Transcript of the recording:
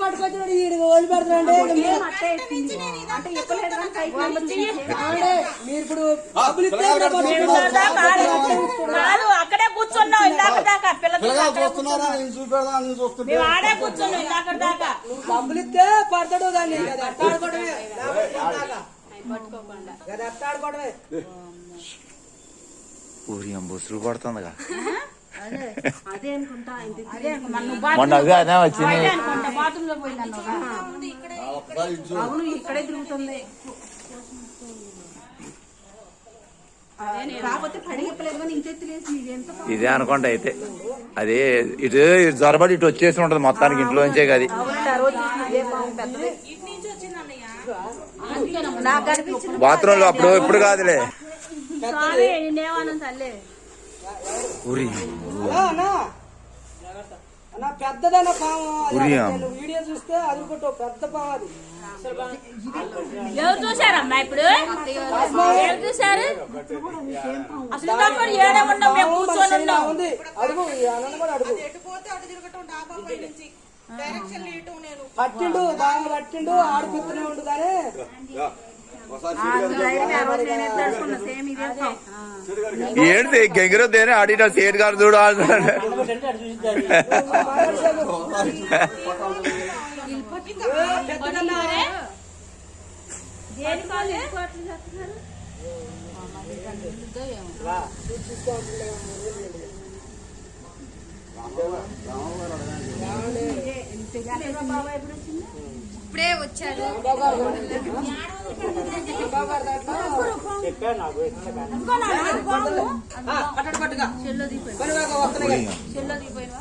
పట్టుకొచ్చిన వదిలి పెడతానండి. మీరు ఇప్పుడు అక్కడే కూర్చున్నావు ఇందాక దాకా చూస్తున్నారా? నేను చూపెడదా నేను చూస్తుంటే ఆడే కూర్చున్నావు ఇందాక దాకా. డబ్బులు ఇస్తే పడతాడు దాన్ని అట్టాడుకోవడమే అట్టాడుకోవడమే. ఊరి బుసులు పడుతుందిగా అదే అనుకుంటా. మొన్న అదే వచ్చింది. బాత్రూమ్ లో పోయిందన్న అవును ఇక్కడే తిరుగుతుంది. కాకపోతే పడిగప్పలేదు కానీ ఇంకెత్తలేదు. ఇదే అనుకుంటా అయితే అదే ఇటు జ్వరబడి ఇటు వచ్చేసి ఉంటది మొత్తానికి ఇంట్లో నుంచే కదా. బాత్రూమ్ లో అప్పుడు ఇప్పుడు కాదులే. ఊరి పెద్దదన్న పాము వీడియో చూస్తే అది ఒకటి పెద్ద పాము. అది ఎవరు చూసారమ్మా ఇప్పుడు? ఎవరు చూసారు? అసలు ఏడే ఉన్నాం మేము కూర్చొని ఉన్నాం. అడుగు పట్టిండు బాగా పట్టిండు ఆడిపిస్తూనే ఉండు కానీ ఏంటి గెంగిరొద్దేనే ఆడిటర్ సేట్ గారు చూడు ఆడుతున్నాడు. ఇప్పుడే వచ్చాడు. చెల్లో దిగిపోయినా